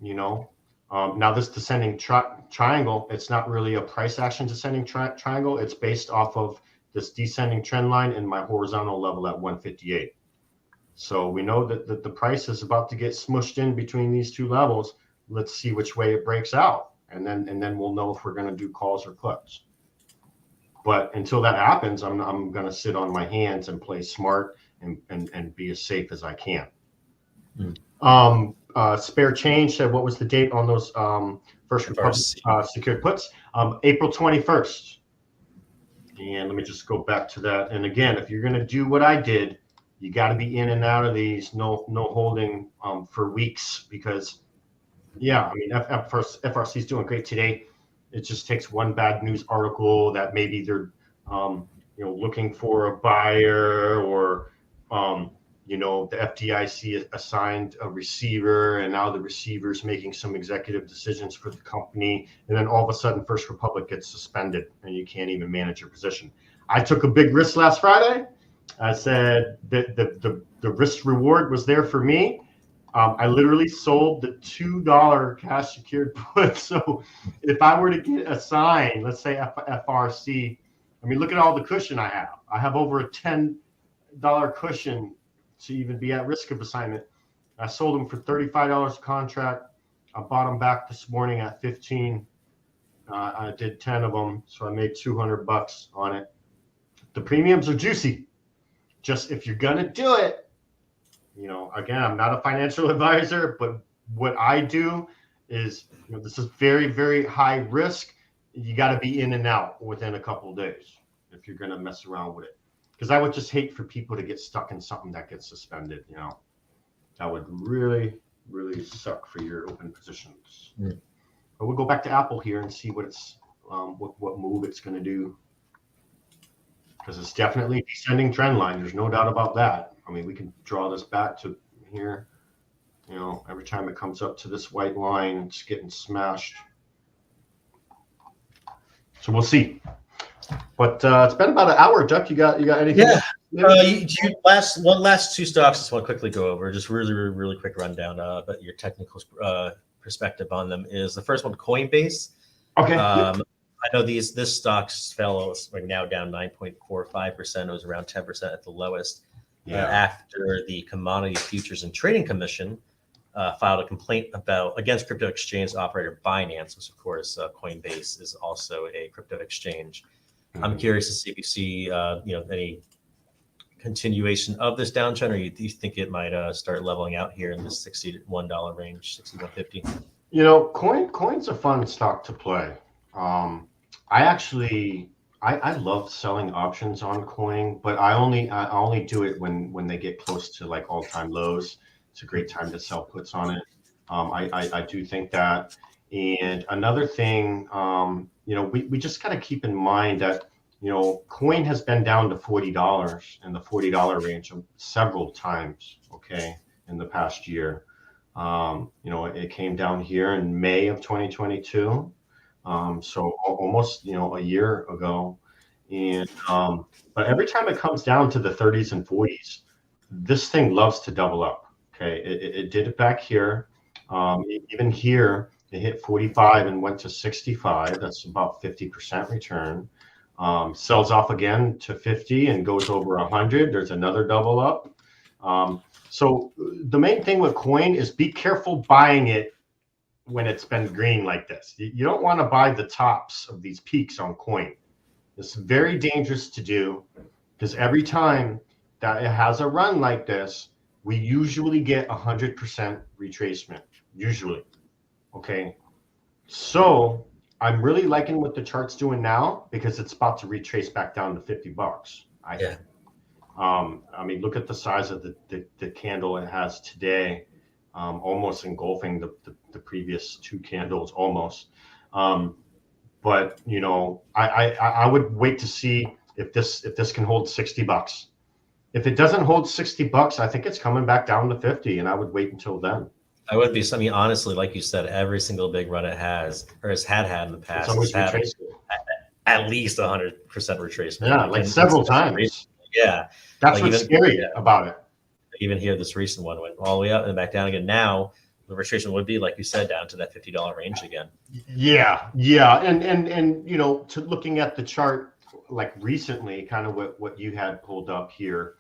[SPEAKER 2] you know. Now this descending triangle, it's not really a price action descending triangle. It's based off of this descending trend line and my horizontal level at 158. So we know that the price is about to get smushed in between these two levels. Let's see which way it breaks out. And then we'll know if we're going to do calls or puts. But until that happens, I'm going to sit on my hands and play smart and be as safe as I can. Spare Change said, what was the date on those First Republic secured puts? April 21st. And let me just go back to that. And again, if you're going to do what I did, you got to be in and out of these, no holding for weeks, because, yeah, I mean, FRC is doing great today. It just takes one bad news article that maybe they're, looking for a buyer, or, the FDIC assigned a receiver, and now the receiver's making some executive decisions for the company, and then all of a sudden First Republic gets suspended, and you can't even manage your position. I took a big risk last Friday. I said that the risk reward was there for me. I literally sold the $2 cash secured put. So if I were to get a sign, let's say FRC, I mean, look at all the cushion I have. I have over a $10 cushion to even be at risk of assignment. I sold them for $35 a contract. I bought them back this morning at 15. I did 10 of them, so I made $200 on it. The premiums are juicy. Just if you're gonna do it, again, I'm not a financial advisor, but what I do is, this is very, very high risk. You got to be in and out within a couple of days if you're gonna mess around with it. Because I would just hate for people to get stuck in something that gets suspended. That would really, really suck for your open positions. But we'll go back to Apple here and see what it's what move it's gonna do. Because it's definitely a descending trend line. There's no doubt about that. I mean, we can draw this back to here. Every time it comes up to this white line, it's getting smashed. So we'll see. But it's been about an hour, Duck. You got anything
[SPEAKER 1] Yeah.
[SPEAKER 2] else? Maybe?
[SPEAKER 1] Last two stocks. I just want to quickly go over. Just really quick rundown. But your technical perspective on them is the first one, Coinbase.
[SPEAKER 2] Okay.
[SPEAKER 1] I know this stocks fell. It's right now down 9.45%. It was around 10% at the lowest.
[SPEAKER 2] Yeah.
[SPEAKER 1] After the Commodity Futures and Trading Commission filed a complaint against crypto exchange operator Binance, which of course Coinbase is also a crypto exchange. I'm curious to see if you see any continuation of this downtrend, or do you think it might start leveling out here in the $61 range, $61.50?
[SPEAKER 2] Coin's a fun stock to play. I love selling options on Coin, but I only do it when they get close to like all-time lows. It's a great time to sell puts on it. I do think that. And another thing, we just got to keep in mind that Coin has been down to $40 in the $40 range several times, okay, in the past year. It came down here in May of 2022. So almost, a year ago. And but every time it comes down to the 30s and 40s, this thing loves to double up. Okay, it did it back here. Even here, it hit 45 and went to 65. That's about 50% return. Sells off again to 50 and goes over 100. There's another double up. So the main thing with Coin is be careful buying it when it's been green like this. You don't want to buy the tops of these peaks on Coin. It's very dangerous to do because every time that it has a run like this, we usually get 100% retracement, usually. Okay. So I'm really liking what the chart's doing now because it's about to retrace back down to $50. I think. Look at the size of the candle it has today, almost engulfing the previous two candles almost. But I would wait to see if this can hold $60. If it doesn't hold $60, I think it's coming back down to 50, and I would wait until then.
[SPEAKER 1] I would be. I mean, honestly, like you said, every single big run it has or has had in the past,
[SPEAKER 2] It's always
[SPEAKER 1] had
[SPEAKER 2] retracing.
[SPEAKER 1] at least 100% retracement.
[SPEAKER 2] Yeah, like several times.
[SPEAKER 1] Yeah,
[SPEAKER 2] that's what's scary about it.
[SPEAKER 1] Even here, this recent one went all the way up and back down again. Now the retracement would be, like you said, down to that $50 range again.
[SPEAKER 2] Yeah, and to looking at the chart like recently, kind of what you had pulled up here.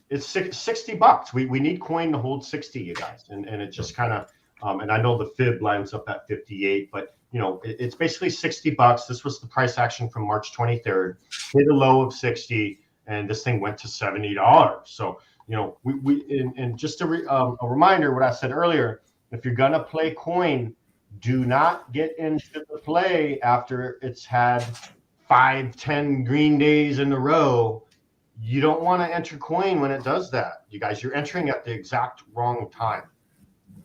[SPEAKER 2] It's $60. We need Coin to hold 60, you guys, and it just kind of and I know the fib lines up at 58, but it's basically $60. This was the price action from March 23rd, hit a low of 60, and this thing went to $70. So and just a reminder what I said earlier: if you're gonna play Coin, do not get into the play after it's had 5-10 green days in a row. You don't want to enter Coin when it does that. You guys, you're entering at the exact wrong time.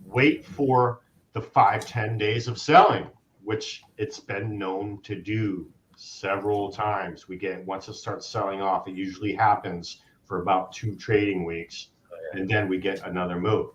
[SPEAKER 2] Wait for the 5-10 days of selling, which it's been known to do several times. Once it starts selling off, it usually happens for about 2 trading weeks, and then we get another move.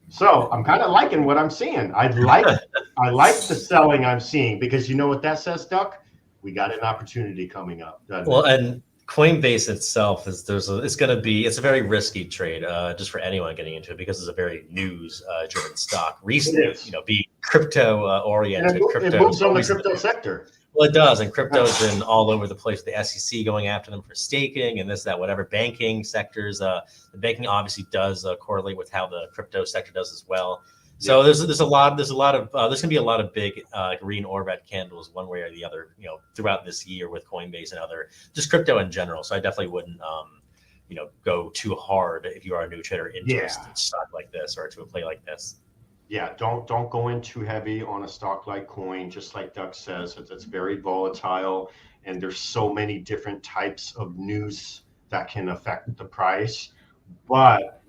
[SPEAKER 2] So I'm kind of liking what I'm seeing. I like the selling I'm seeing, because you know what that says, Duck? We got an opportunity coming up.
[SPEAKER 1] Well, and Coinbase itself it's a very risky trade just for anyone getting into it, because it's a very news driven stock. Recently, being crypto oriented,
[SPEAKER 2] it moves on the crypto sector.
[SPEAKER 1] Well, it does, and crypto's been all over the place. The SEC going after them for staking and this, that, whatever. Banking sectors, the banking obviously does correlate with how the crypto sector does as well. So there's going to be a lot of big green or red candles one way or the other, throughout this year with Coinbase and other just crypto in general. So I definitely wouldn't, go too hard if you are a new trader into a stock like this or to a play like this.
[SPEAKER 2] Yeah, don't go in too heavy on a stock like Coin. Just like Duck says, it's very volatile, and there's so many different types of news that can affect the price. But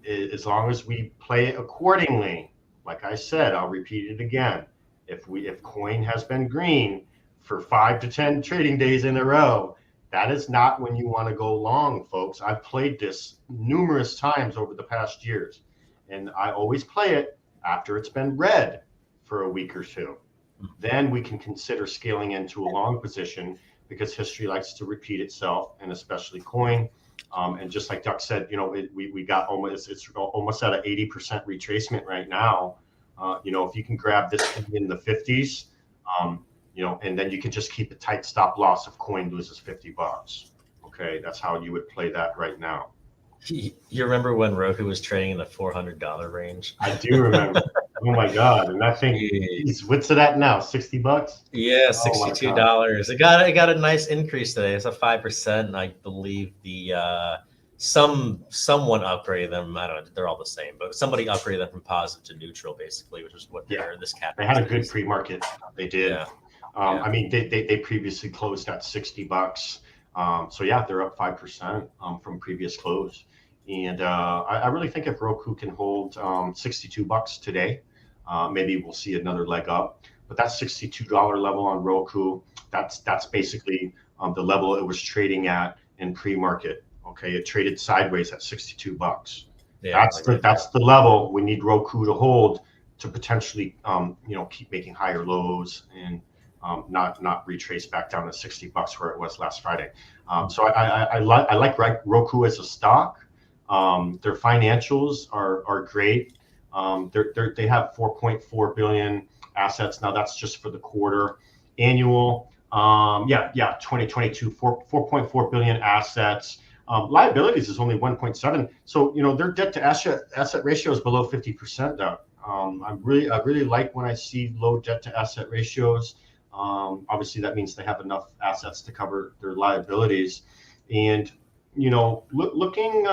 [SPEAKER 2] as long as we play it accordingly, like I said, I'll repeat it again. If Coin has been green for 5 to 10 trading days in a row, that is not when you want to go long, folks. I've played this numerous times over the past years, and I always play it after it's been red for a week or two. then we can consider scaling into a long position because history likes to repeat itself, and especially coin. And just like Duck said, we got it's almost at an 80% retracement right now. If you can grab this in the 50s, and then you can just keep a tight stop loss if coin loses $50. Okay, that's how you would play that right now.
[SPEAKER 1] You remember when Roku was trading in the $400 range?
[SPEAKER 2] I do remember. Oh my God! And I think, geez, what's it at now? $60?
[SPEAKER 1] Yeah,
[SPEAKER 2] Oh my God.
[SPEAKER 1] $62. It got a nice increase today. It's a 5%, and I believe someone upgraded them. I don't know, they're all the same, but somebody upgraded them from positive to neutral, basically, which is what this cap.
[SPEAKER 2] They had a good pre-market. They did.
[SPEAKER 1] Yeah.
[SPEAKER 2] I mean, they previously closed at $60. So yeah, they're up 5% from previous close. And I really think if Roku can hold $62 today, maybe we'll see another leg up. But that $62 level on Roku, that's basically the level it was trading at in pre-market. Okay, it traded sideways at $62. Yeah, that's the level we need Roku to hold to potentially keep making higher lows and not retrace back down to $60 where it was last Friday. So I like Roku as a stock. Their financials are great. They have 4.4 billion assets. Now that's just for the quarter. Annual, 2022, 4.4 billion assets. Liabilities is only 1.7. So their debt to asset ratio is below 50% though. I really like when I see low debt to asset ratios. Obviously that means they have enough assets to cover their liabilities. And looking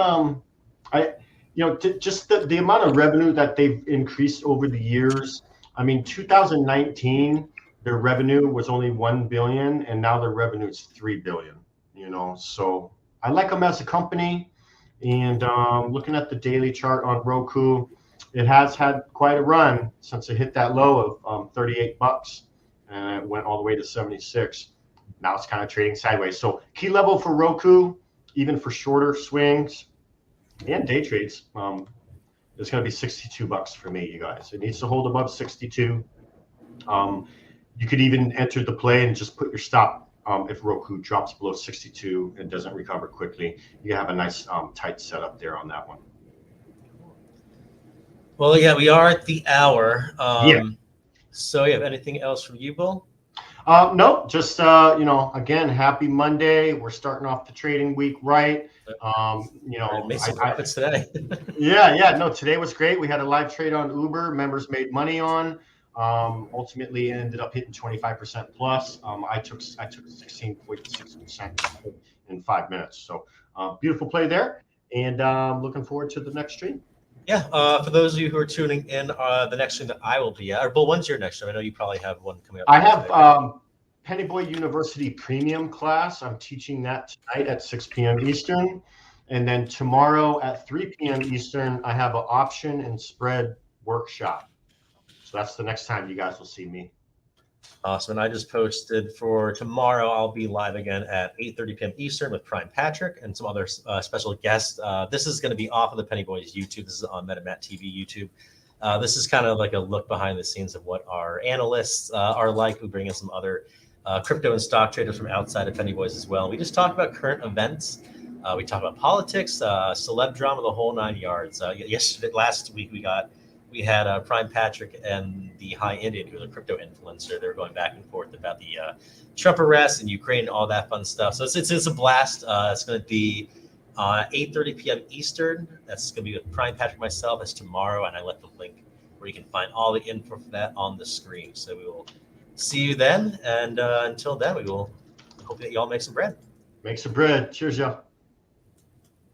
[SPEAKER 2] just the amount of revenue that they've increased over the years. I mean, 2019 their revenue was only 1 billion, and now their revenue is 3 billion. So I like them as a company. And looking at the daily chart on Roku, it has had quite a run since it hit that low of $38, and it went all the way to 76. Now it's kind of trading sideways. So key level for Roku, even for shorter swings and day trades, it's going to be $62 for me, you guys. It needs to hold above 62. You could even enter the play and just put your stop if Roku drops below 62 and doesn't recover quickly. You have a nice tight setup there on that one.
[SPEAKER 1] Well, yeah, we are at the hour. So you have anything else from you, Bull?
[SPEAKER 2] No, just again, happy Monday. We're starting off the trading week right.
[SPEAKER 1] Made some profits today.
[SPEAKER 2] No, today was great. We had a live trade on Uber. Members made money on. Ultimately ended up hitting 25% plus. I took 16.6% in 5 minutes. So beautiful play there, and looking forward to the next stream.
[SPEAKER 1] Yeah, for those of you who are tuning in, the next stream that I will be at, or Bull, when's your next stream? I know you probably have one coming up.
[SPEAKER 2] I have Penny Boy University Premium class. I'm teaching that tonight at 6 p.m. Eastern. And then tomorrow at 3 p.m. Eastern, I have an option and spread workshop. So that's the next time you guys will see me.
[SPEAKER 1] Awesome. And I just posted for tomorrow, I'll be live again at 8:30 p.m. Eastern with Prime Patrick and some other special guests. This is going to be off of the Penny Boys YouTube. This is on MetaMat TV YouTube. This is kind of like a look behind the scenes of what our analysts are like, who bring in some other crypto and stock traders from outside of Penny Boys as well. We just talk about current events. We talk about politics, celeb drama, the whole 9 yards. Last week we had Prime Patrick and the High Indian, who's a crypto influencer. They were going back and forth about the Trump arrest and Ukraine and all that fun stuff. So it's a blast. It's going to be 8:30 p.m. Eastern. That's going to be with Prime Patrick, myself. That's tomorrow, and I left the link where you can find all the info for that on the screen. So we will see you then, and until then, we will hope that you all make some bread.
[SPEAKER 2] Make some bread. Cheers, y'all.